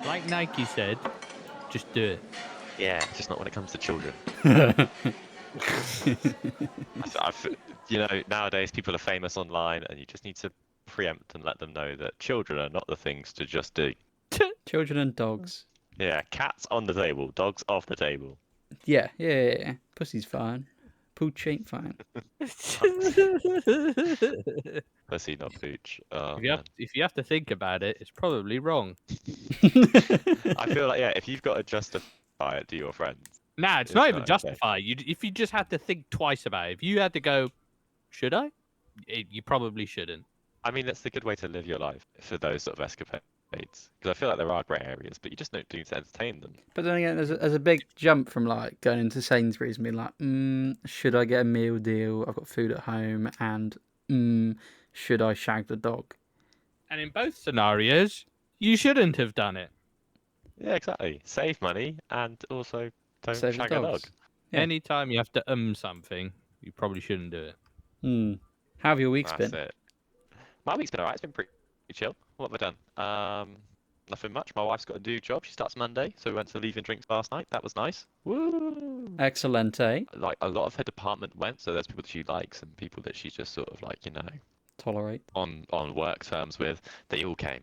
Like Nike said, just do it. Yeah, just not when it comes to children. Nowadays people are famous online, and you just need to preempt and let them know that children are not the things to just do. Children and dogs. Yeah, cats on the table, dogs off the table. Yeah. Pussy's fine. Pooch ain't fine. Pussy, not pooch. Oh, If you have to think about it, it's probably wrong. I feel like, yeah, if you've got to justify it to your friends. Nah, it's not even justify. If you just had to think twice about it, if you had to go, should I? You probably shouldn't. I mean, that's a good way to live your life for those sort of escapades. Because I feel like there are grey areas, but you just don't do to entertain them. But then again, there's a big jump from like going into Sainsbury's and being like, should I get a meal deal? I've got food at home, and should I shag the dog? And in both scenarios, you shouldn't have done it. Yeah, exactly. Save money and also don't Save the shag a dog. dogs. Yeah. Anytime you have to something, you probably shouldn't do it. How have your weeks That's been? it. My week's been alright. It's been pretty chill. What have I done? Nothing much. My wife's got a new job. She starts Monday, so we went to Leave and Drinks last night. That was nice. Woo! Excellent, eh? Like, a lot of her department went, so there's people that she likes and people that she's just sort of like, Tolerate. on work terms with. They all came.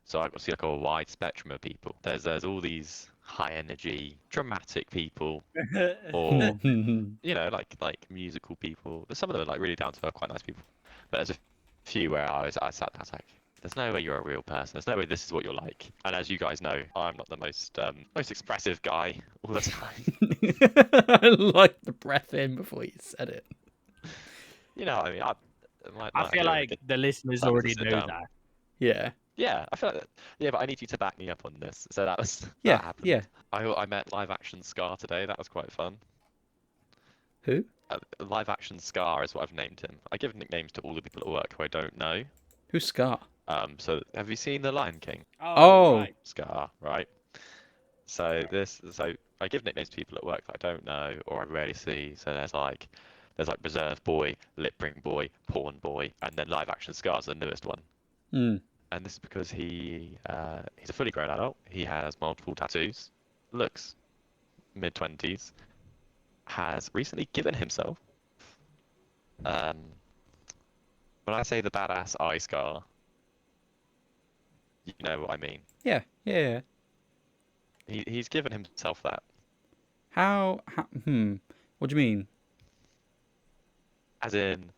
So I got to see like a wide spectrum of people. There's all these high energy, dramatic people, or like musical people. Some of them are like really down to earth, quite nice people. But there's a few where I sat there, I was like, there's no way you're a real person. There's no way this is what you're like. And as you guys know, I'm not the most expressive guy all the time. I like the breath in before you said it. I mean, I feel like the listeners already know that. Yeah. Yeah, I feel like that. Yeah, but I need you to back me up on this. So that happened. Yeah. I met live action Scar today. That was quite fun. Who? Live action Scar is what I've named him. I give nicknames to all the people at work who I don't know. Who's Scar? So have you seen The Lion King? Oh. Right. Scar, right? So I give nicknames to people at work that I don't know or I rarely see. So there's like Reserve Boy, Lip Ring Boy, Porn Boy, and then Live Action Scar's the newest one. And this is because he's a fully grown adult. He has multiple tattoos, looks mid-20s, has recently given himself. When I say the badass eye scar, you know what I mean. Yeah. He's given himself that. How? What do you mean? As in,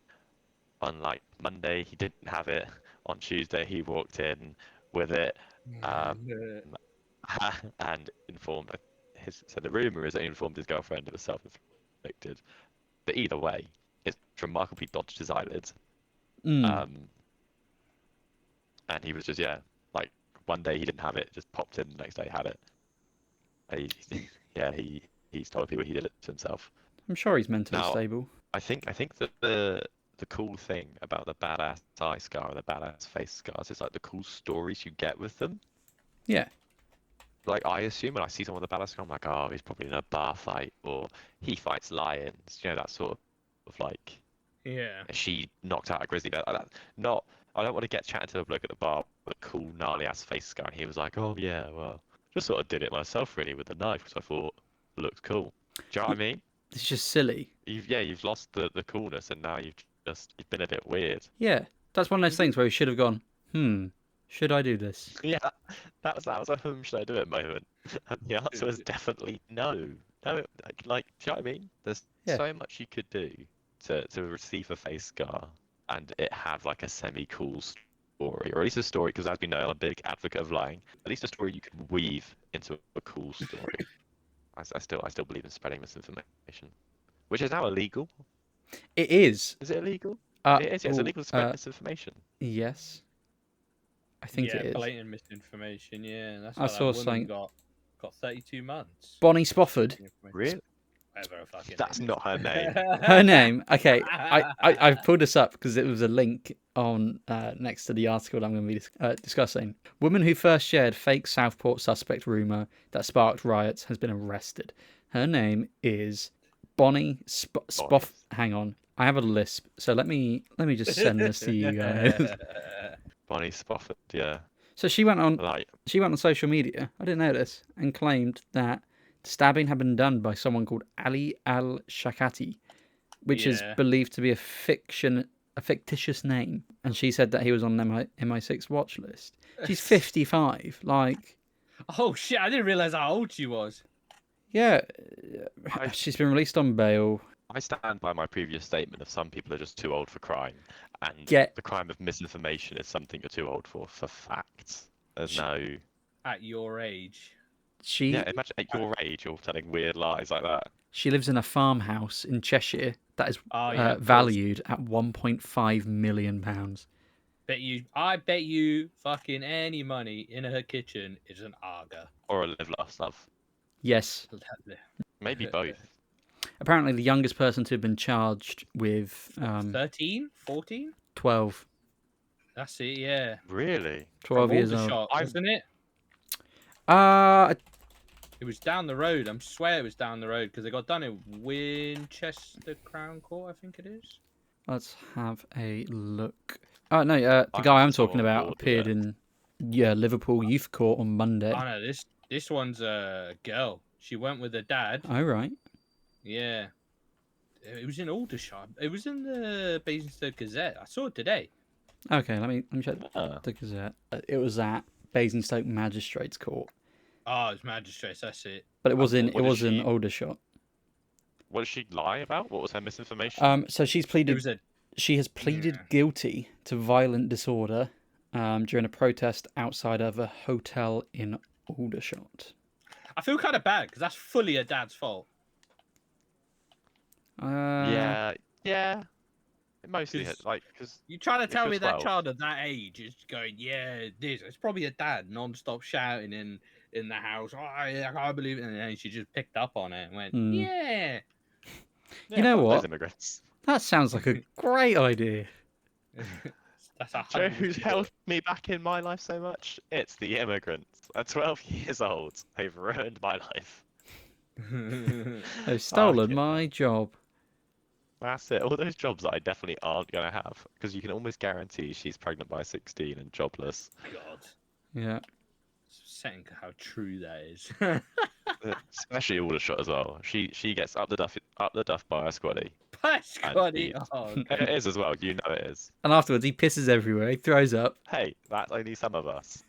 on like Monday he didn't have it. On Tuesday he walked in with it, and informed So the rumor is that he informed his girlfriend it was self-inflicted. But either way, it's remarkably dodged his eyelids. And he was just like one day he didn't have it, just popped in. The next day he had it. He's told people he did it to himself. I'm sure he's mentally stable. I think that the cool thing about the badass eye scar or the badass face scars is like the cool stories you get with them. Yeah. Like I assume when I see someone with a badass scar, I'm like, oh, he's probably in a bar fight or he fights lions. That sort of like. Yeah. She knocked out a grizzly bear. I don't want to get chatting to a bloke at the bar with a cool gnarly ass face scar. And he was like, oh yeah, well, just sort of did it myself really with the knife, which I thought looked cool. Do you know what I mean? It's just silly. You've lost the coolness, and now you've been a bit weird. Yeah, that's one of those things where you should have gone, should I do this? Yeah, that was a should I do it moment. And the answer was definitely no. No, like, do you know what I mean? There's so much you could do to receive a face scar and it have like a semi-cool story, or at least a story, because as we know, I'm a big advocate of lying. At least a story you can weave into a cool story. I still believe in spreading misinformation, which is now illegal. It is. Is it illegal? It is. Yeah, it's illegal to spread misinformation. Yes. I think it is. Blatant misinformation. Yeah, that's I saw something. Got 32 months. Bonnie Spofford. Really? That's not her name. Her name. Okay, I pulled this up because it was a link on next to the article that I'm going to be discussing. Woman who first shared fake Southport suspect rumor that sparked riots has been arrested. Her name is Bonnie Spoff. Hang on, I have a lisp, so let me just send this to you guys. Bonnie Spofford. Yeah. So she went on Like, social media. I didn't know this, and claimed that the stabbing had been done by someone called Ali Al Shakati, which is Yeah. believed to be a fictitious name. And she said that he was on the MI6 watch list. She's 55. Like, Oh shit! I didn't realize how old she was. yeah, I- she's been released on bail. I stand by my previous statement of some people are just too old for crime, and Get- the crime of misinformation is something you're too old for facts. There's no. At your age. She Yeah, imagine at your age you're telling weird lies like that. she lives in a farmhouse in Cheshire that is Oh, yeah, of course. valued at £1.5 million. I bet you fucking any money in her kitchen is an Aga. Or a live, laugh, love. Yes. Maybe both. Apparently, the youngest person to have been charged with 13? 14? 12. That's it, yeah. Really? 12 years Aldershot, old. wasn't it? It was down the road. I swear it was down the road because they got done in Winchester Crown Court, I think it is. Let's have a look. Oh, no, the guy I'm talking about appeared in Liverpool Youth Court on Monday. Oh, no, this one's a girl. She went with her dad. Oh, right. Yeah. It was in Aldershot. It was in the Basingstoke Gazette. I saw it today. Okay, let me check the Gazette. It was at Basingstoke Magistrates Court. Oh, it's Magistrates, that's it. But it was in what is she- Aldershot. What did she lie about? What was her misinformation? So she's pleaded. She has pleaded guilty to violent disorder during a protest outside of a hotel in Aldershot. I feel kind of bad because that's fully her dad's fault. Yeah. It mostly hit, because You trying to if tell you're me that 12. child of that age is going, it's probably a dad non-stop shouting in the house. Oh, I can't believe it. And then she just picked up on it and went, yeah. You know fuck what? those immigrants. That sounds like a great idea. That's a Do you know who's helped me back in my life so much? It's the immigrants. At 12 years old, they've ruined my life. They've stolen Fucking my job. That's it. All those jobs that I definitely aren't going to have. Because you can almost guarantee she's pregnant by 16 and jobless. God. Yeah. Saying how true that is. Especially Aldershot as well. She gets up the duff by a squaddy. Scotty. Oh, It is as well. You know it is. And afterwards, he pisses everywhere. He throws up. Hey, that's only some of us.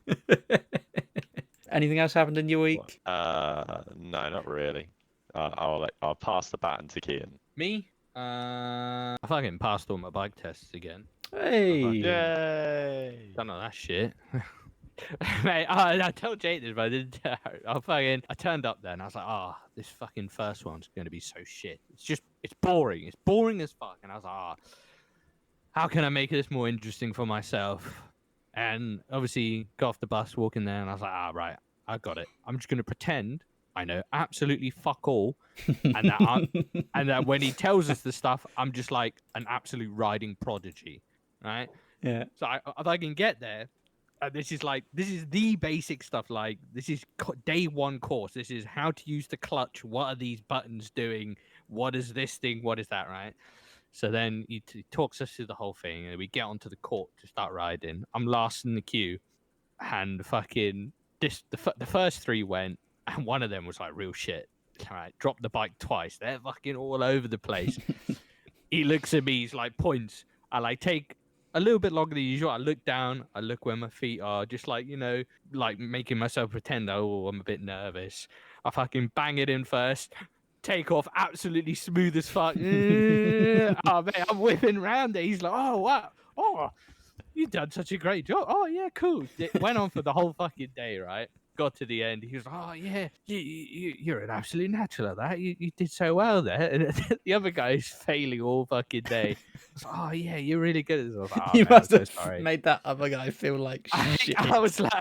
Anything else happened in your week? No, not really. I'll pass the baton to Kehan. me? I fucking passed all my bike tests again. Hey. Yay! Done all that shit. Mate, I told Jake this, but I didn't. I turned up there and I was like, this fucking first one's going to be so shit. It's boring. It's boring as fuck. And I was like, how can I make this more interesting for myself? And obviously, got off the bus, walking there, and I was like, right, I got it. I'm just going to pretend I know absolutely fuck all, and that when he tells us the stuff, I'm just like an absolute riding prodigy, right? Yeah. So if I can get there. This is the basic stuff. Like, this is day one course. This is how to use the clutch. What are these buttons doing? What is this thing? What is that, right? So then he talks us through the whole thing, and we get onto the court to start riding. I'm last in the queue, and fucking the first three went, and one of them was like real shit. All right, dropped the bike twice. They're fucking all over the place. He looks at me. He's like points. I like take a little bit longer than usual. I look down, I look where my feet are, just like, like making myself pretend, I'm a bit nervous. I fucking bang it in first, take off absolutely smooth as fuck. Oh, mate, I'm whipping around there. He's like, oh, wow. Oh, you've done such a great job. Oh, yeah, cool. It went on for the whole fucking day, right? Got to the end. He was like, oh, yeah, you're an absolute natural at that. You did so well there. And the other guy is failing all fucking day. Like, oh, yeah, you're really good at this. Like, You man, must I'm have so sorry. made that other guy feel like shit. I was like,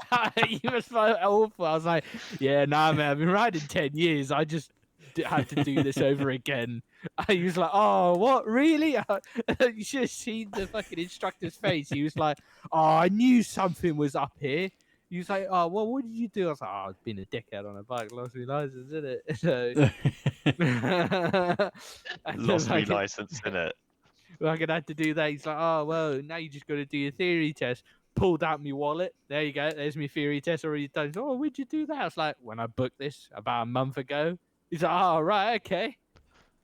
you must feel awful. I was like, yeah, nah, man, I've been riding 10 years. I just had to do this over again. He was like, oh, what, really? You should have seen the fucking instructor's face. He was like, oh, I knew something was up here. He was like, oh, well, what did you do? I was like, oh, I've been a dickhead on a bike, lost my license, innit? So... Lost me license, innit? I'm gonna have to do that. He's like, oh well, now you just got to do your theory test. pulled out my wallet. There you go. There's my theory test already done. Oh, where'd you do that? I was like, when I booked this about a month ago. He's like, oh, right, okay.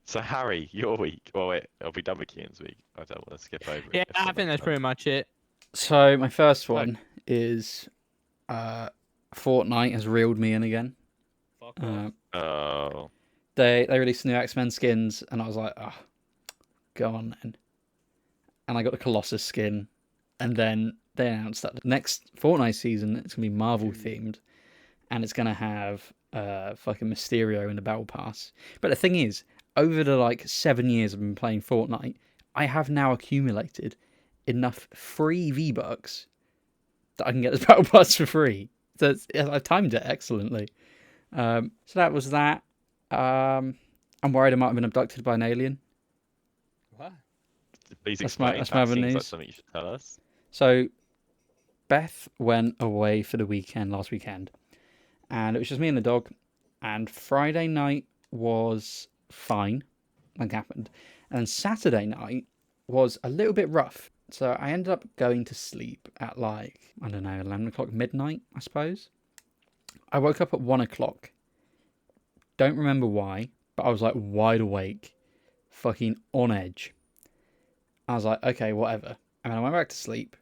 So Harry, your week. Well, wait, I'll be done with Kean's week. I don't want to skip over it. Yeah, if I someone think that's does. pretty much it. So my first Look. one is Fortnite has reeled me in again. Fuck off. Oh. They released new X-Men skins, and I was like, oh, go on then. And I got the Colossus skin, and then they announced that the next Fortnite season it's gonna be Marvel themed, and it's gonna have fucking Mysterio in the Battle Pass. But the thing is, over the like 7 years I've been playing Fortnite, I have now accumulated enough free V-Bucks that I can get this Battle Pass for free. So I've timed it excellently. So that was that. I'm worried I might have been abducted by an alien. What? Please That's my- explain. that's That my other seems like news. something you should tell us. So Beth went away for the weekend last weekend, and it was just me and the dog. And Friday night was fine, nothing happened. And then Saturday night was a little bit rough. So I ended up going to sleep at like, I don't know, 11 o'clock midnight, I suppose. I woke up at 1 o'clock. Don't remember why, but I was like wide awake, fucking on edge. I was like, okay, whatever. And then I went back to sleep.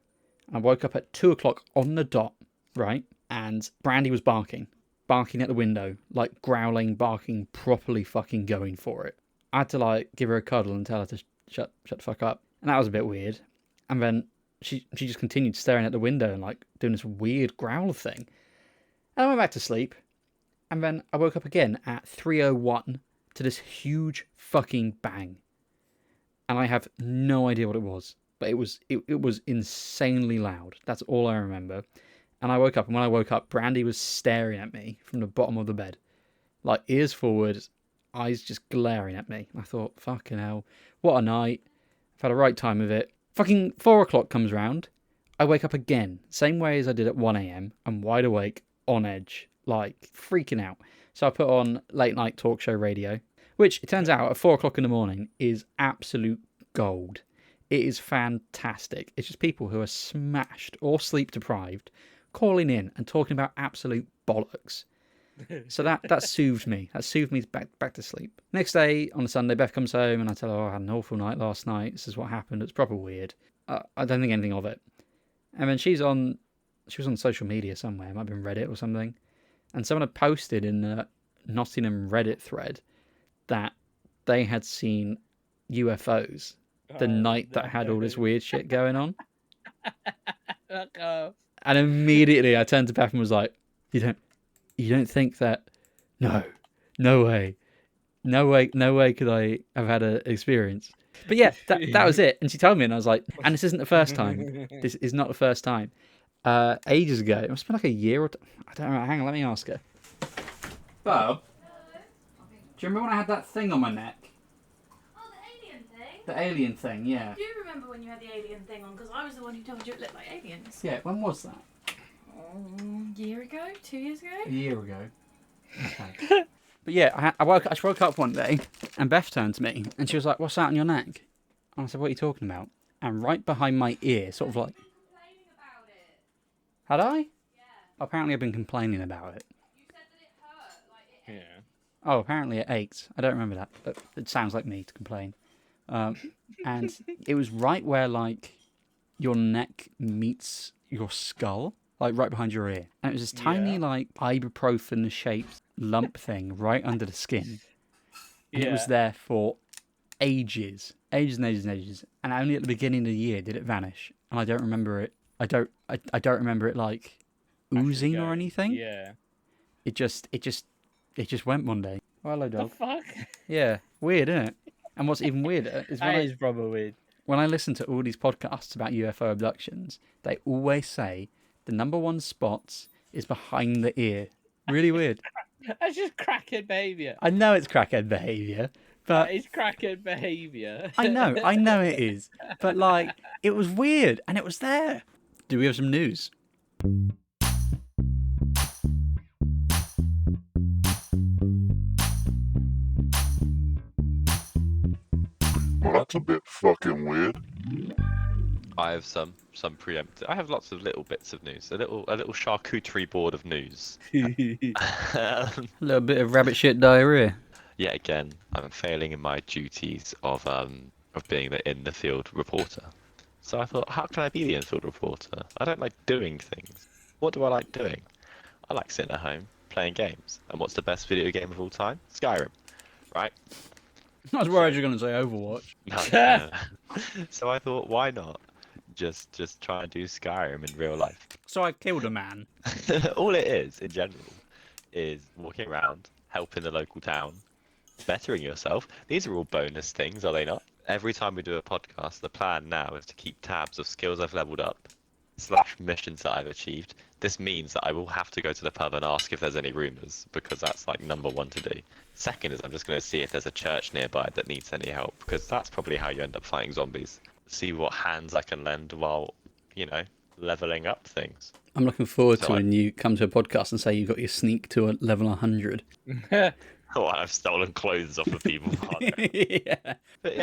I woke up at 2 o'clock on the dot, right? And Brandy was barking at the window, like growling, barking, properly fucking going for it. I had to like give her a cuddle and tell her to shut the fuck up. And that was a bit weird. And then she just continued staring at the window and like doing this weird growl thing. And I went back to sleep. And then I woke up again at 3:01 to this huge fucking bang. And I have no idea what it was. But it was insanely loud. That's all I remember. And I woke up, and when I woke up, Brandy was staring at me from the bottom of the bed. Like, ears forward, eyes just glaring at me. I thought, fucking hell, what a night. I've had a right time of it. Fucking 4 o'clock comes round. I wake up again. Same way as I did at 1 a.m. I'm wide awake, on edge, like, freaking out. So I put on late night talk show radio, which, it turns out, at 4 o'clock in the morning is absolute gold. It is fantastic. It's just people who are smashed or sleep deprived calling in and talking about absolute bollocks. So that soothed me. That soothed me back to sleep. Next day, on a Sunday, Beth comes home and I tell her, oh, I had an awful night last night. This is what happened. It's proper weird. I don't think anything of it. And then she was on social media somewhere. It might have been Reddit or something. And someone had posted in the Nottingham Reddit thread that they had seen UFOs the night that had all this weird shit going on. Fuck off. And immediately I turned to Beth and was like, you don't think that? No way could I have had an experience. But yeah, that was it. And she told me, and I was like, and this isn't the first time. This is not the first time. Ages ago, it must have been like a year or I don't know. Hang on, let me ask her. Bob, do you remember when I had that thing on my neck? Oh, the alien thing? The alien thing, yeah. I do remember when you had the alien thing on, because I was the one who told you it looked like aliens. Yeah, when was that? A year ago? 2 years ago? A year ago. Okay. But yeah, I woke up one day and Beth turned to me and she was like, what's that on your neck? And I said, what are you talking about? And right behind my ear, sort of like... Complaining about it. Had I? Yeah. Apparently I've been complaining about it. You said that it hurt, like it Yeah. Oh, apparently it ached. I don't remember that, but it sounds like me to complain. And it was right where, like, your neck meets your skull, like right behind your ear. And it was this tiny, Yeah. like, ibuprofen-shaped lump thing right under the skin. And it was Yeah. there for ages. Ages and ages and ages. And only at the beginning of the year did it vanish. And I don't remember it. I don't remember it, like, oozing or going. anything. Yeah. It just went one day. Oh, hello, The dog. fuck? Yeah, weird, isn't it? And what's even weirder is That is probably weird. when I listen to all these podcasts about UFO abductions, they always say the number one spots is behind the ear. Really weird. That's just crackhead behaviour. I know it's crackhead behaviour, but That is crackhead behaviour. I know it is. But like, it was weird, and it was there. Do we have some news? Well, that's a bit fucking weird. I have some preemptive. I have lots of little bits of news. A little charcuterie board of news. A little bit of rabbit shit diarrhea. Yet again, I'm failing in my duties of being the in the field reporter. So I thought, how can I be the in-field reporter? I don't like doing things. What do I like doing? I like sitting at home playing games. And what's the best video game of all time? Skyrim, right? I was worried you were going to say Overwatch. No. So I thought, why not just try and do Skyrim in real life? So I killed a man. All it is, in general, is walking around, helping the local town, bettering yourself. These are all bonus things, are they not? Every time we do a podcast, the plan now is to keep tabs of skills I've leveled up, / missions that I've achieved. This means that I will have to go to the pub and ask if there's any rumours, because that's like number one to do. Second is I'm just going to see if there's a church nearby that needs any help, because that's probably how you end up fighting zombies. See what hands I can lend while, leveling up things. I'm looking forward to when you come to a podcast and say you got your sneak to a level 100. Oh, I've stolen clothes off of people. Yeah. But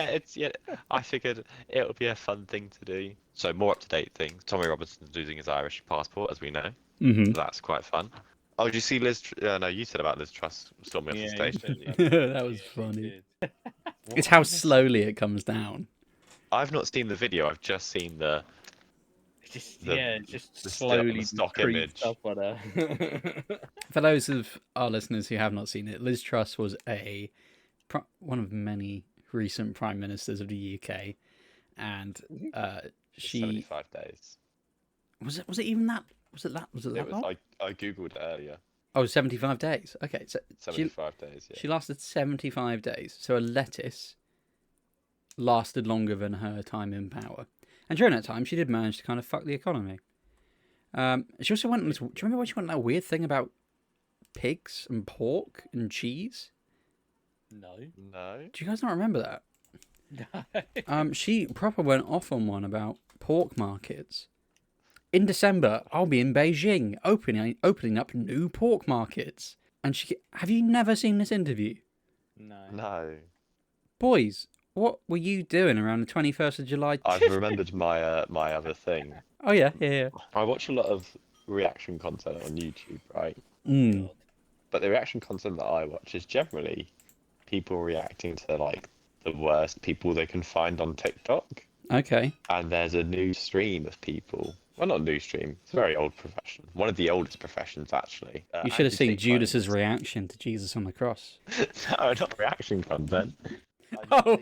I figured it would be a fun thing to do. So more up-to-date things. Tommy Robinson's losing his Irish passport, as we know. Mm-hmm. That's quite fun. Oh, did you see Liz? No, you said about Liz Truss storming off the station. That was funny. It's how slowly it comes down. I've not seen the video. I've just seen the slowly stock creeps image. up on her. For those of our listeners who have not seen it, Liz Truss was one of many recent prime ministers of the UK, and she 75 days. Was it even that? Was it that long? I googled it earlier. Oh, 75 days. Okay, so 75 days. Yeah. she lasted 75 days. So a lettuce lasted longer than her time in power. And during that time, she did manage to kind of fuck the economy. She also went. Do you remember when she went on that weird thing about pigs and pork and cheese? No. Do you guys not remember that? No. She proper went off on one about pork markets. In December, I'll be in Beijing, opening up new pork markets. And have you never seen this interview? No. Boys, what were you doing around the 21st of July? I've remembered my my other thing. Oh yeah. I watch a lot of reaction content on YouTube, right? Mm. But the reaction content that I watch is generally people reacting to like the worst people they can find on TikTok. Okay. And there's a new stream of people. Well, not a new stream. It's a very old profession. One of the oldest professions, actually. You should have seen anti-take Judas's loans. reaction to Jesus on the cross. No, not reaction content. Oh.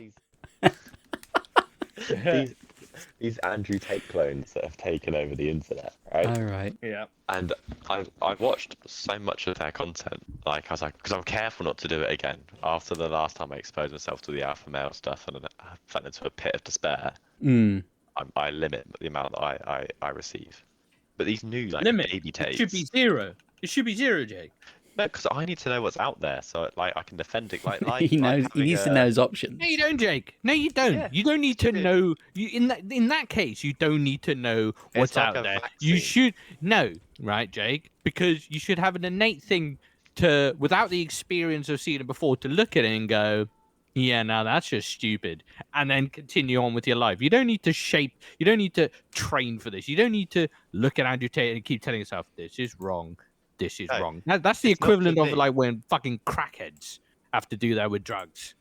These Andrew Tate clones that have taken over the internet, right? All right. Yeah. And I've watched so much of their content, like I was like, because I'm careful not to do it again. After the last time I exposed myself to the alpha male stuff and I fell into a pit of despair, I limit the amount that I receive. But these new like baby Tates, It should be zero. It should be zero, Jake. no, because I need to know what's out there, so like I can defend it. Like He knows. He needs to know his options. No, you don't, Jake. No, you don't. Yeah, you don't need to stupid. know. In that case, you don't need to know what's like out a there. You vaccine. should know, right, Jake? Because you should have an innate thing to, without the experience of seeing it before, to look at it and go, yeah, no, that's just stupid, and then continue on with your life. You don't need to you don't need to train for this. You don't need to look at Andrew Tate and keep telling yourself, this is wrong. This is No, wrong. That's the it's not for equivalent of me. like when fucking crackheads have to do that with drugs.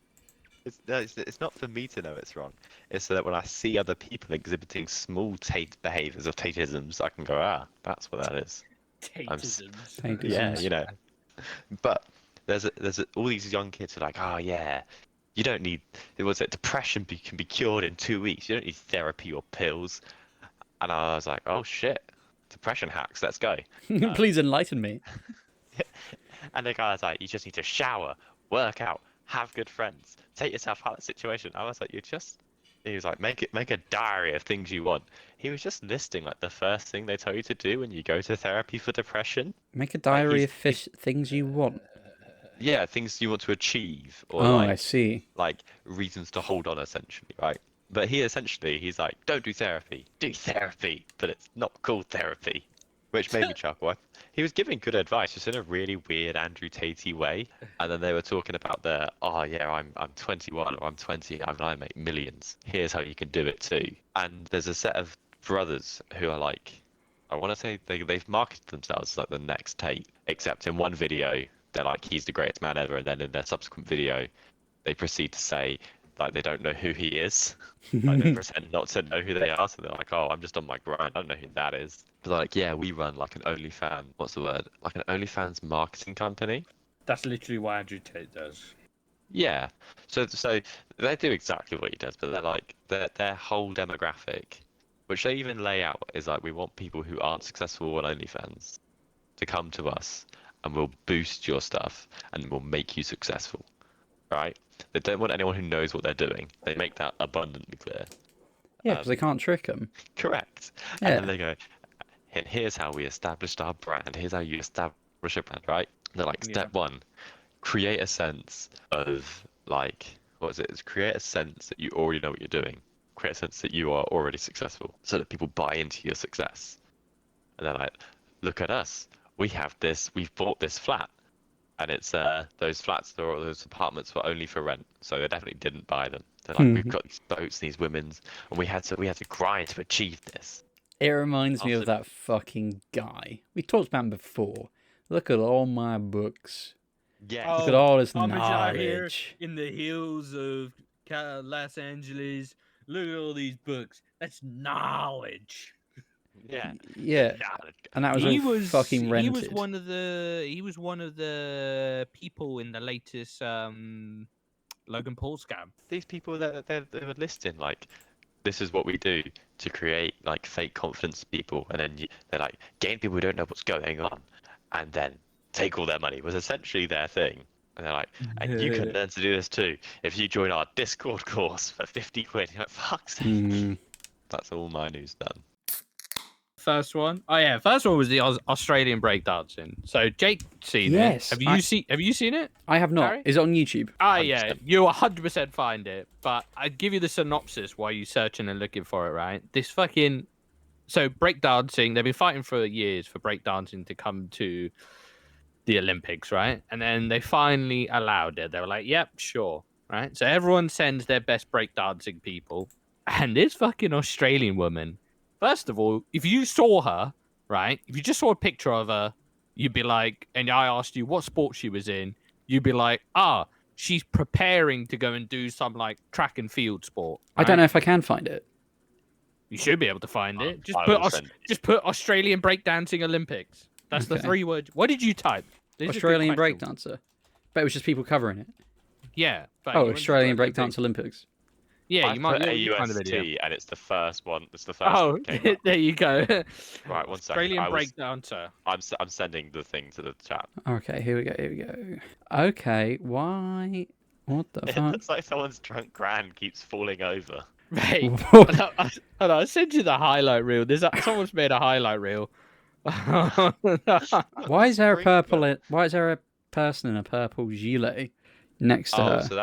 It's not for me to know it's wrong. It's so that when I see other people exhibiting small Tate behaviours of Tateisms, I can go, that's what that is. Tateisms. Tateisms. Yeah, But there's all these young kids who are like, oh yeah, you don't need. Depression can be cured in 2 weeks. You don't need therapy or pills. And I was like, oh shit, depression hacks. Let's go. Please enlighten me. And the guy was like, you just need to shower, work out, have good friends, take yourself out of the situation. I was like, he was like, make a diary of things you want. He was just listing like the first thing they tell you to do when you go to therapy for depression. Make a diary of things you want. Yeah, things you want to achieve, or I see. like reasons to hold on, essentially, right? But he's like, don't do therapy, but it's not called therapy, which made me chuckle. he was giving good advice, just in a really weird Andrew Tatey way. And then they were talking about oh yeah, I'm 21 or I'm 20, I make millions. Here's how you can do it too. And there's a set of brothers who are like, I want to say they've marketed themselves as like the next Tate, except in one video they're like, he's the greatest man ever, and then in their subsequent video they proceed to say like they don't know who he is. Like they pretend not to know who they are, so they're like, oh, I'm just on my grind, I don't know who that is. But like, yeah, we run like an OnlyFans, what's the word? Like an OnlyFans marketing company. That's literally what Andrew Tate does. Yeah. So they do exactly what he does, but they're like their whole demographic, which they even lay out, is like, we want people who aren't successful on OnlyFans to come to us and we'll boost your stuff and we'll make you successful. Right? They don't want anyone who knows what they're doing. They make that abundantly clear. Yeah, because they can't trick them. Correct. Yeah. And then they go, and here's how we established our brand. Here's how you establish a brand, right? And they're like, step one, create a sense of like, what is it? It's create a sense that you already know what you're doing. Create a sense that you are already successful, so that people buy into your success. And they're like, look at us. We have this. We've bought this flat. And it's those flats or those apartments were only for rent, so they definitely didn't buy them. They're like, we've got these boats, these women's, and we had to grind to achieve this. It reminds me of that fucking guy. We talked about him before. Look at all my books. Yeah. Look at all this I'm out here knowledge. in the hills of Los Angeles. Look at all these books. That's knowledge. Yeah. Yeah. And that was all fucking rented. He was one of the people in the latest Logan Paul scam. These people that they were listing, like, this is what we do to create like fake confidence people, and then they're like, gain people who don't know what's going on, and then take all their money, was essentially their thing. And they're like, and you can learn to do this too if you join our Discord course for 50 quid. You're like, fuck's sake. That's all my news done. First one. Oh yeah, first one was the Australian breakdancing. So Jake seen Yes, it. Have you seen it? I have not. Harry? Is it on YouTube? Ah, yeah, you'll 100% find it. But I'd give you the synopsis while you're searching and looking for it, right? This fucking... So breakdancing, they've been fighting for years for breakdancing to come to the Olympics, right? And then they finally allowed it. They were like, yep, sure, right? So everyone sends their best breakdancing people. And this fucking Australian woman... First of all, if you saw her, right, if you just saw a picture of her, you'd be like, and I asked you what sport she was in, you'd be like, she's preparing to go and do some like track and field sport. Right? I don't know if I can find it. You should be able to find it. Just put Australian breakdancing Olympics. That's the 3 words. What did you type? Australian breakdancer. But it was just people covering it. Yeah. Australian breakdance Olympics. Yeah, I you might put find the video. AUST, and it's the first one. It's the first one that came up. There you go. Right, 1 second. Australian breakdancer. I'm sending the thing to the chat. Okay, here we go. Okay, why? What the It fuck? looks like someone's drunk grand keeps falling over. Mate, hold on, I'll send you the highlight reel. Someone's made a highlight reel. Why is there a person in a purple gilet next to her? So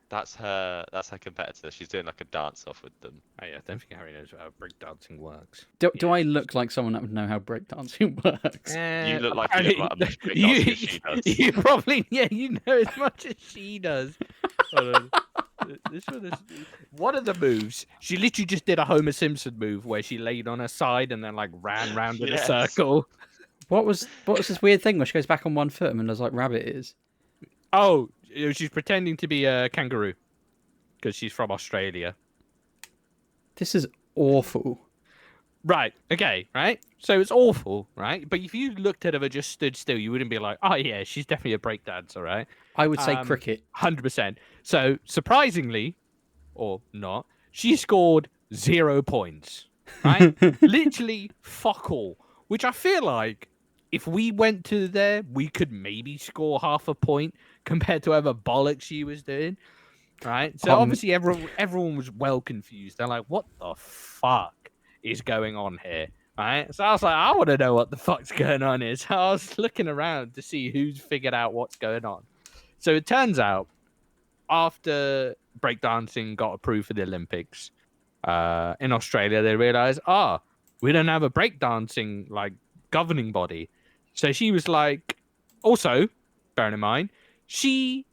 that's her competitor. She's doing like a dance off with them. Oh, yeah, I don't think Harry knows how breakdancing works. Do I look like someone that would know how breakdancing works? You look like a much bigger dancer than she does. You probably, you know as much as she does. Hold on. One of the moves, she literally just did a Homer Simpson move where she laid on her side and then like ran round in a circle. What was this weird thing where she goes back on one foot and does like rabbit ears? Oh, she's pretending to be a kangaroo because she's from Australia. This is awful. Right. Okay. Right. So it's awful, right? But if you looked at her just stood still, you wouldn't be like, "Oh yeah, she's definitely a breakdancer," right? I would say cricket. 100%. So surprisingly, or not, she scored 0 points. Right? Literally fuck all. Which I feel like if we went to there, we could maybe score half a point compared to whatever bollocks she was doing. Right? So obviously everyone was well confused. They're like, "What the fuck is going on here?" Right? So I was like, I want to know what the fuck's going on here. So I was looking around to see who's figured out what's going on. So it turns out after breakdancing got approved for the Olympics in Australia, they realized, we don't have a breakdancing like governing body. So she was like, also, bearing in mind, she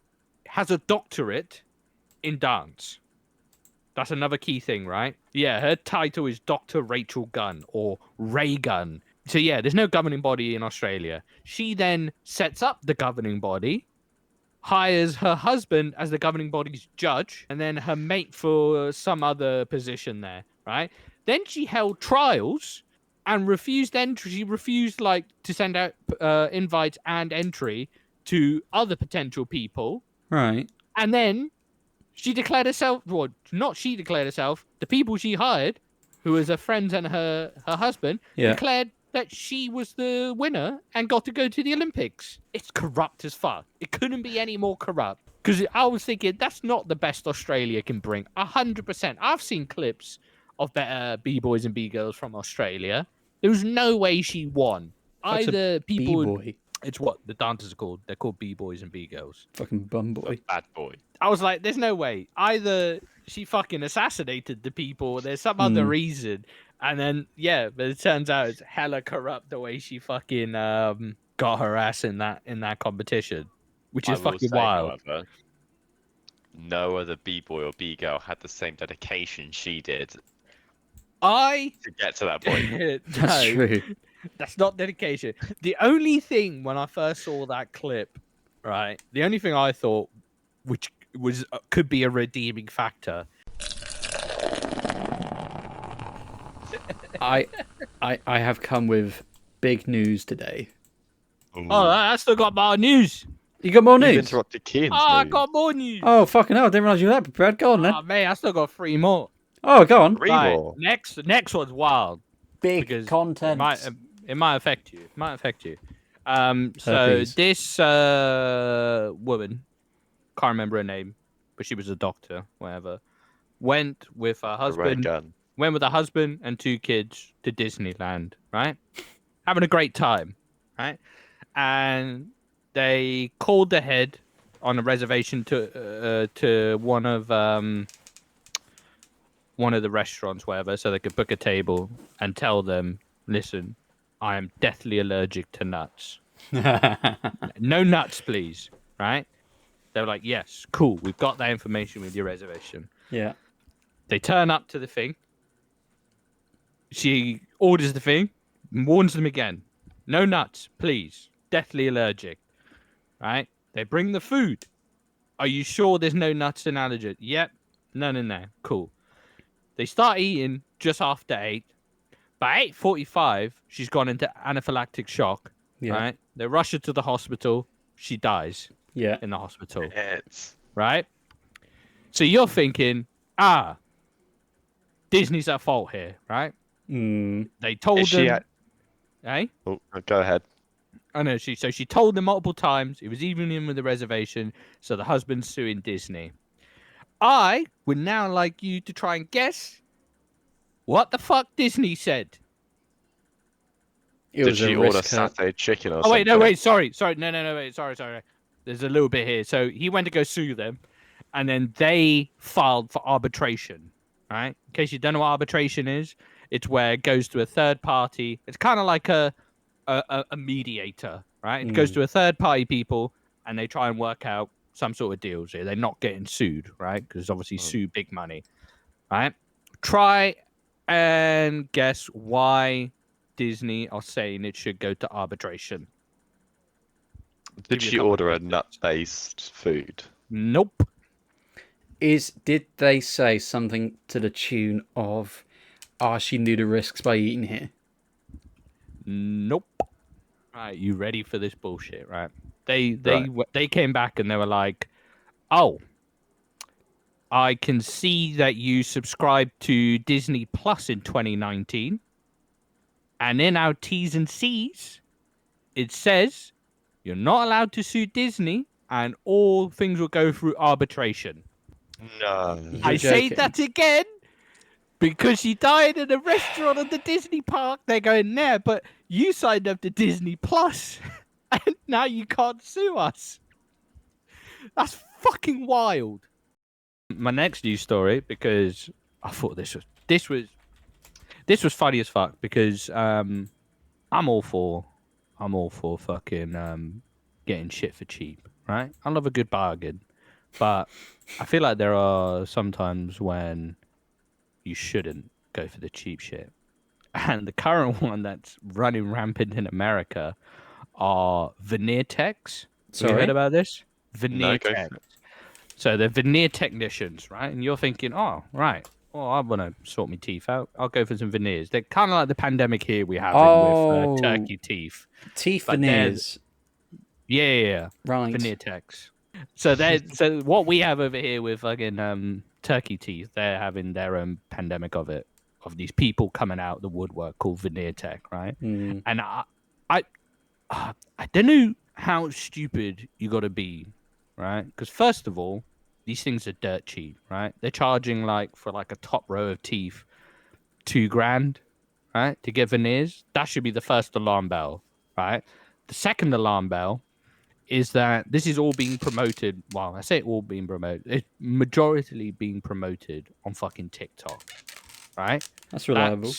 has a doctorate in dance. That's another key thing, right? Yeah, her title is Dr. Rachel Gunn or Ray Gunn. So yeah, there's no governing body in Australia. She then sets up the governing body, hires her husband as the governing body's judge, and then her mate for some other position there, right? Then she held trials and refused entry. She refused like to send out invites and entry to other potential people. Right. And then she declared herself, well, not she declared herself, the people she hired, who was her friends and her husband, Yeah. declared that she was the winner and got to go to the Olympics. It's corrupt as fuck. It couldn't be any more corrupt. Because I was thinking, that's not the best Australia can bring. 100%. I've seen clips of better B-boys and B-girls from Australia. There was no way she won. What's Either people... B-boy. It's what the dancers are called. They're called B-boys and B-girls. Fucking bum boy. Bad boy. I was like, there's no way. Either she fucking assassinated the people, or there's some other reason. And then, yeah, but it turns out it's hella corrupt the way she fucking got her ass in that competition, which is fucking wild. However, no other B-boy or B-girl had the same dedication she did to get to that point. That's true. That's not dedication. The only thing when I first saw that clip, right? The only thing I thought, which was could be a redeeming factor. I have come with big news today. Oh, I still got more news. You got more You've news? interrupted Kehan's I news. got more news. Oh, fucking hell. I didn't realise you were that prepared. Go on, then. Oh, man, I still got 3 more. Oh, go on. Three Right, more. next one's wild. Big Because content. It might affect you. It might affect you. So Herpes. this woman, can't remember her name, but she was a doctor, whatever, went with her A red husband. gun. Went with her husband and 2 kids to Disneyland, right? Having a great time, right? And they called ahead on a reservation to one of the restaurants, whatever, so they could book a table and tell them, listen, I am deathly allergic to nuts. No nuts, please, right? They were like, yes, cool, we've got that information with your reservation. Yeah. They turn up to the thing. She orders the thing, warns them again. No nuts, please. Deathly allergic. Right? They bring the food. Are you sure there's no nuts and allergen? Yep. No. Cool. They start eating just after 8. By 8:45, she's gone into anaphylactic shock. Yeah. Right? They rush her to the hospital. She dies Yeah. in the hospital. It's Right? So you're thinking, Disney's at fault here, right? Mm. They told Is she them. Eh? Oh, go ahead. I know she told them multiple times. It was even in with the reservation. So the husband's suing Disney. I would now like you to try and guess what the fuck Disney said. It Did was she a order risk. satay chicken or Oh something? wait, no, wait, sorry, no, wait, sorry. There's a little bit here. So he went to go sue them, and then they filed for arbitration. Right? In case you don't know what arbitration is, it's where it goes to a third party. It's kind of like a mediator, right? It goes to a third party people, and they try and work out some sort of deals here. They're not getting sued, right? Because obviously sue big money, right? Try and guess why Disney are saying it should go to arbitration. Did Give you a she couple order a questions. nut-based food? Nope. Did they say something to the tune of, she knew the risks by eating here? Nope. Right, you ready for this bullshit, right? They Right. came back and they were like, "Oh, I can see that you subscribed to Disney Plus in 2019, and in our T's and C's, it says you're not allowed to sue Disney, and all things will go through arbitration." No. You're I say joking. that again because she died in a restaurant at the Disney park. They're going there, but you signed up to Disney Plus, and now you can't sue us. That's fucking wild. My next news story, because I thought this was funny as fuck, because I'm all for I'm all for fucking getting shit for cheap, right? I love a good bargain, but I feel like there are some times when you shouldn't go for the cheap shit. And the current one that's running rampant in America are veneer techs. Have you heard Sorry. about this? No, Veneer go for techs. it. So they're veneer technicians, right? And you're thinking, oh, right. Well, I want to sort my teeth out. I'll go for some veneers. They're kind of like the pandemic here we have with turkey teeth. Teeth But they're- veneers. Yeah. Right. Veneer techs. So so what we have over here with fucking turkey teeth, they're having their own pandemic of it, of these people coming out the woodwork called veneer tech, right? Mm. And I don't know how stupid you got to be, right? Because first of all, these things are dirt cheap, right? They're charging like for like a top row of teeth, $2,000, right? To get veneers. That should be the first alarm bell, right? The second alarm bell is that this is all being promoted. Well, I say it all being promoted. It's majority being promoted on fucking TikTok, right? That's reliable.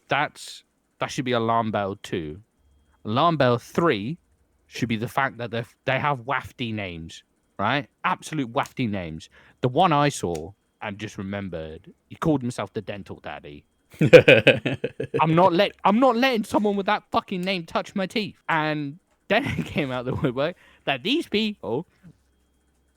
That should be alarm bell 2. Alarm bell 3 should be the fact that they have wafty names, right? Absolute wafty names. The one I saw and just remembered, he called himself the Dental Daddy. I'm not letting someone with that fucking name touch my teeth. And then it came out the woodwork that these people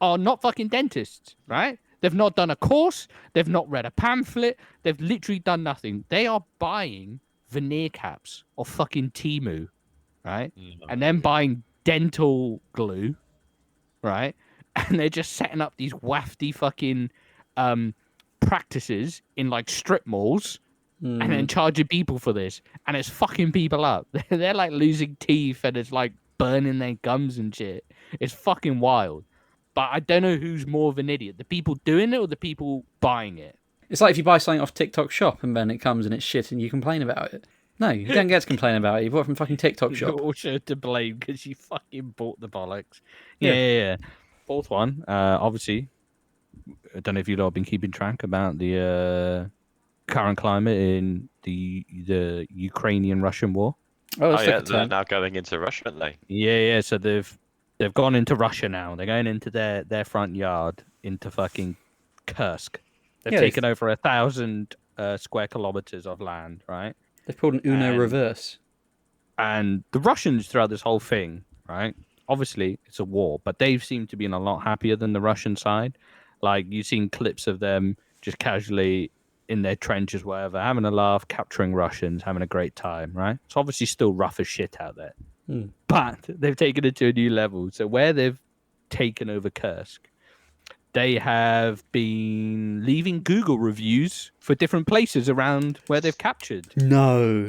are not fucking dentists, right? They've not done a course. They've not read a pamphlet. They've literally done nothing. They are buying veneer caps off fucking Temu, right? And then buying dental glue, right? And they're just setting up these wafty fucking practices in like strip malls and then charging people for this. And it's fucking people up. They're like losing teeth and it's like burning their gums and shit. It's fucking wild. But I don't know who's more of an idiot, the people doing it or the people buying it. It's like if you buy something off TikTok Shop and then it comes and it's shit and you complain about it. No, you don't get to complain about it. You bought it from fucking TikTok Shop. You're also to blame because you fucking bought the bollocks. Yeah. Fourth one, obviously, I don't know if you've all been keeping track about the current climate in the Ukrainian-Russian war. Oh, They're now going into Russia, aren't they? Yeah. So they've gone into Russia now. They're going into their front yard into fucking Kursk. They've taken over 1,000 square kilometers of land, right? They've pulled an Uno reverse. And the Russians throughout this whole thing, right? Obviously, it's a war, but they've seemed to be a lot happier than the Russian side. Like, you've seen clips of them just casually in their trenches, whatever, having a laugh, capturing Russians, having a great time, right? It's obviously still rough as shit out there. But they've taken it to a new level. So where they've taken over Kursk, they have been leaving Google reviews for different places around where they've captured. No.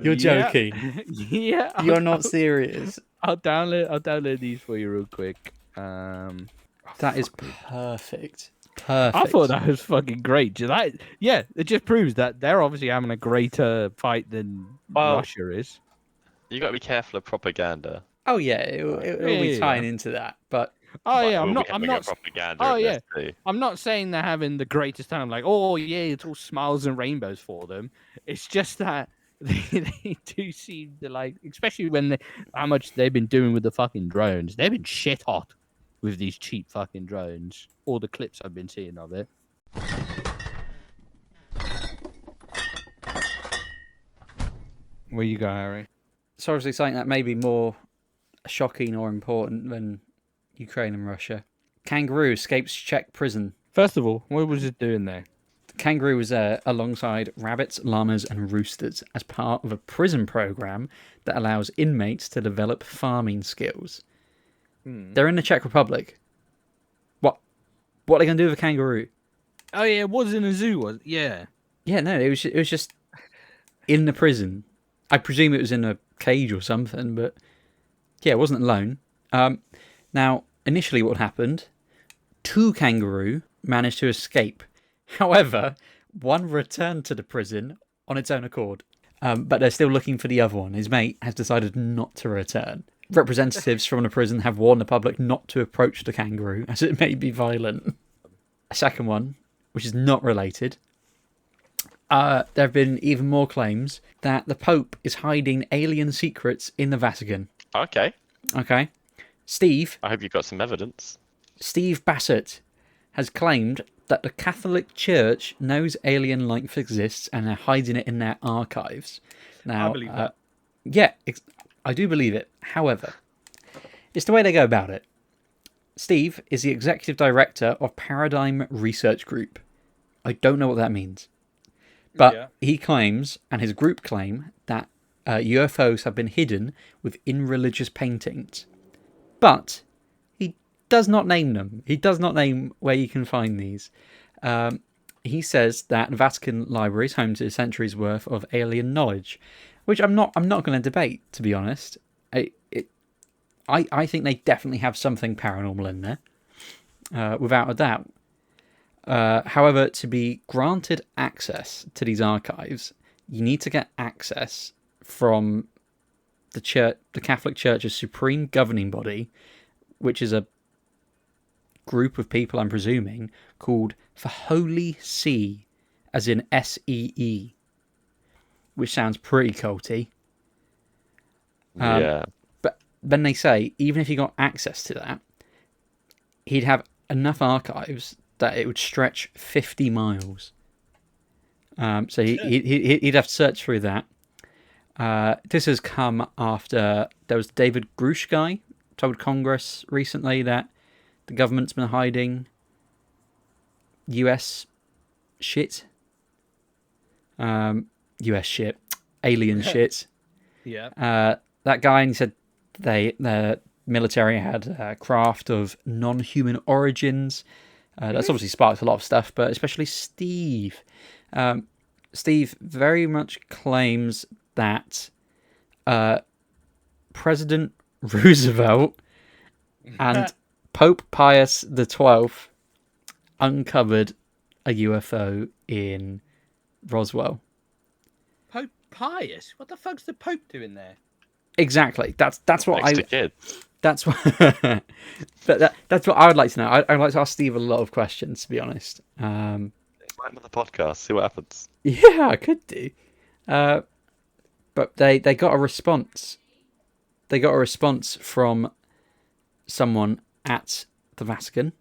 You're joking. Yeah. You're not serious. I'll download these for you real quick. That is perfect. Perfect. I thought that was fucking great. It just proves that they're obviously having a greater fight than Russia is. You got to be careful of propaganda. Oh yeah, it'll be tying into that, but I'm not. Propaganda. Oh yeah, I'm not saying they're having the greatest time. Like, oh yeah, it's all smiles and rainbows for them. It's just that they do seem to like, especially when how much they've been doing with the fucking drones. They've been shit hot with these cheap fucking drones. All the clips I've been seeing of it. Where you go, Harry? it's obviously something that may be more shocking or important than Ukraine and Russia. Kangaroo escapes Czech prison. First of all, what was it doing there? The kangaroo was there alongside rabbits, llamas, and roosters as part of a prison program that allows inmates to develop farming skills. They're in the Czech Republic. What are they going to do with a kangaroo? Oh yeah, it was in a zoo, was it? Yeah. Yeah, no, it was just in the prison. I presume it was in a cage or something, but yeah, it wasn't alone. Now, initially what happened, 2 kangaroo managed to escape. However, one returned to the prison on its own accord. But they're still looking for the other one. His mate has decided not to return. Representatives from the prison have warned the public not to approach the kangaroo, as it may be violent. A second one, which is not related. there have been even more claims that the Pope is hiding alien secrets in the Vatican. Okay. Okay. Steve I hope you've got some evidence. Bassett has claimed that the Catholic Church knows alien life exists and they're hiding it in their archives. Now, I believe that. Yeah, I do believe it. However, it's the way they go about it. Steve is the executive director of Paradigm Research Group. I don't know what that means. But he claims, and his group claim, that UFOs have been hidden within religious paintings. But he does not name them. He does not name where you can find these. He says that the Vatican Library is home to centuries worth of alien knowledge, which I'm not going to debate, to be honest. I think they definitely have something paranormal in there, without a doubt. However, to be granted access to these archives, you need to get access from the Catholic Church's supreme governing body, which is a group of people, I'm presuming, called the Holy See, as in SEE, which sounds pretty culty. Yeah. But then they say, even if he got access to that, he'd have enough archives that it would stretch 50 miles. So he'd have to search through that. This has come after there was David Grushkai told Congress recently that the government's been hiding US shit. US shit. Alien shit. Yeah. That guy, and he said the military had craft of non-human origins. That's obviously sparked a lot of stuff, but especially Steve. Steve very much claims that President Roosevelt and Pope Pius XII uncovered a UFO in Roswell. Pope Pius? What the fuck's the Pope doing there? Exactly. That's what Next to kids. That's what. That's what I would like to know. I'd like to ask Steve a lot of questions, to be honest. Invite him on the podcast. See what happens. Yeah, I could do. But they got a response. They got a response from someone at the Vatican,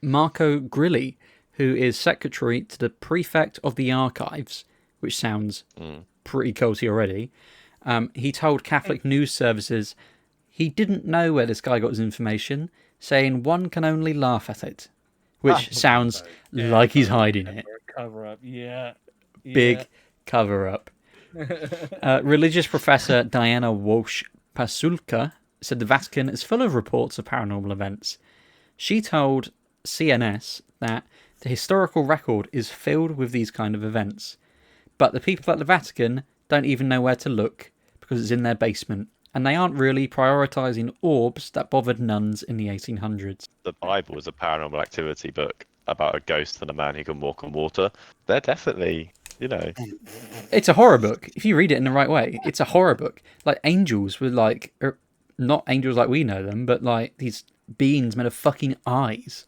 Marco Grilli, who is secretary to the prefect of the archives, which sounds pretty culty already. He told Catholic news services he didn't know where this guy got his information, saying one can only laugh at it, which sounds like he's hiding it. Cover up, yeah. Big cover up. Religious professor Diana Walsh Pasulka said the Vatican is full of reports of paranormal events. She told CNS that the historical record is filled with these kind of events, but the people at the Vatican don't even know where to look because it's in their basement, and they aren't really prioritising orbs that bothered nuns in the 1800s. The Bible is a paranormal activity book about a ghost and a man who can walk on water. They're definitely, It's a horror book. If you read it in the right way, it's a horror book. Like angels with not angels like we know them, but like these beings made of fucking eyes.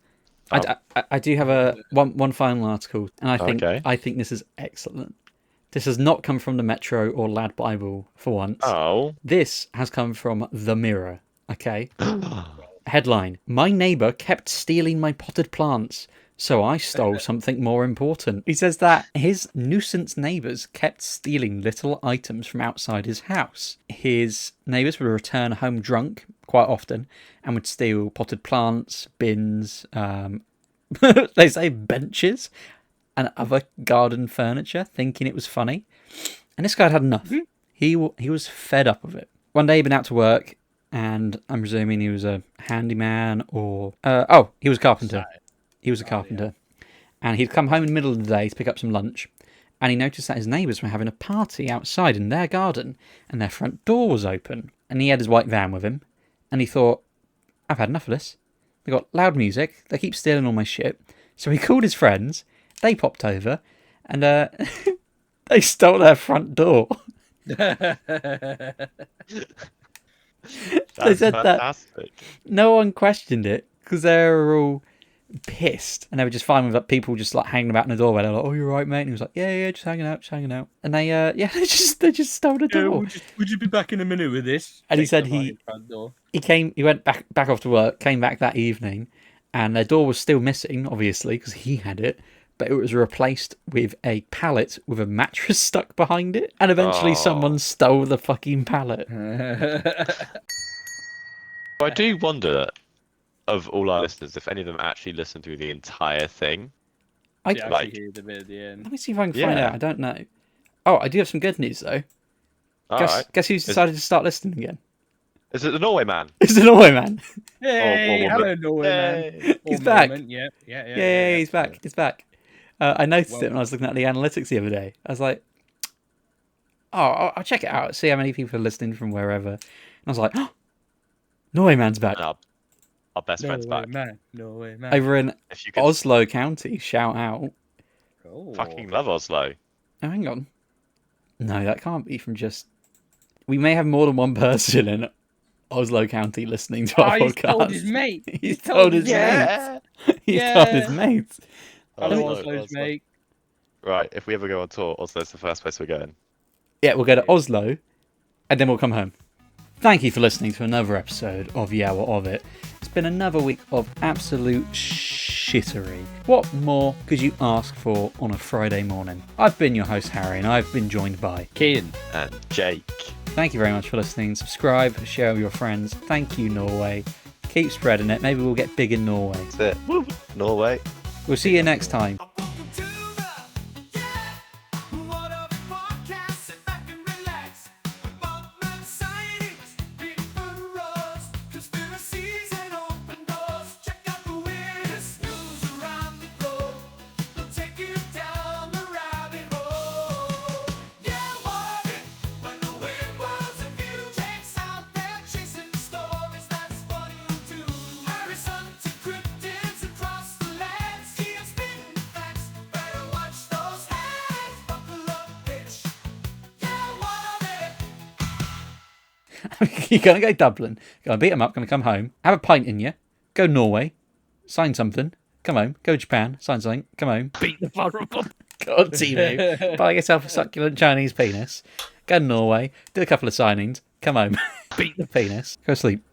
I do have one final article, and I think this is excellent. This has not come from the Metro or Lad Bible for once. Oh. This has come from The Mirror, okay? Headline, my neighbour kept stealing my potted plants, so I stole something more important. He says that his nuisance neighbours kept stealing little items from outside his house. His neighbours would return home drunk quite often and would steal potted plants, bins, they say benches, and other garden furniture, thinking it was funny. And this guy had enough. He was fed up of it. One day he'd been out to work, and I'm presuming he was a handyman or... he was a carpenter. He was a carpenter. Yeah. And he'd come home in the middle of the day to pick up some lunch, and he noticed that his neighbours were having a party outside in their garden, and their front door was open. And he had his white van with him, and he thought, I've had enough of this. They got loud music, they keep stealing all my shit. So he called his friends, they popped over, and they stole their front door. That's They said fantastic. that no one questioned it, because they were all pissed, and they were just fine with people just like hanging about in the doorway. They're like, "Oh, you're right, mate." And he was like, "Yeah, just hanging out, just hanging out." And they, they just stole the door. Would you be back in a minute with this? And he Takes said the fucking front door. he went back off to work, came back that evening, and their door was still missing, obviously, because he had it. But it was replaced with a pallet with a mattress stuck behind it. And eventually someone stole the fucking pallet. I do wonder, of all our listeners, if any of them actually listen through the entire thing. I Yeah, like- hear the bit at the end. Let me see if I can find Yeah. out. I don't know. Oh, I do have some good news, though. Alright. Guess who's decided to start listening again? Is it the Norway man? It's the Norway man. Hey, or hello, woman. Norway man. Yay. He's Or back. moment, Yeah, Yeah, he's back. He's back. I noticed it when Well- I was looking at the analytics the other day. I was like, oh, I'll check it out, see how many people are listening from wherever. And I was like, oh, Norway man's back. And our best friend's back. Norway man. Over in If you could Oslo County, shout out. Oh. fucking love Oslo. Oh, hang on. No, that can't be from just... We may have more than one person in Oslo County listening to our He's podcast. told his mate. He's told his mate. mates. He's told his mates. Hello, Oslo, Oslo's Oslo. mate. Right, if we ever go on tour, Oslo's the first place we're going. Yeah, we'll go to Oslo, and then we'll come home. Thank you for listening to another episode of Yeah, What of It. It's been another week of absolute shittery. What more could you ask for on a Friday morning? I've been your host, Harry, and I've been joined by Kehan. And Jake. Thank you very much for listening. Subscribe, share with your friends. Thank you, Norway. Keep spreading it. Maybe we'll get big in Norway. That's it. Woo. Norway. We'll see you next time. Welcome to the What Up podcast. Sit back and relax. Above sightings, people rose, conspiracies and open doors. Check out the weirdest news around the globe. They'll take you down the rabbit hole. Yeah, what if when the wind was a few takes out there chasing stories that's funny too. Harry's hunting cryptids across the land. See him spitting facts. Better watch those hands. Buckle up, bitch. Yeah, what of it? You're going to go Dublin. Going to beat them up. Going to come home. Have a pint in you. Go Norway. Sign something. Come home. Go Japan. Sign something. Come home. Beat the fuck up. Go on TV. Buy yourself a succulent Chinese penis. Go to Norway. Do a couple of signings. Come home. Beat the Penis. Go sleep.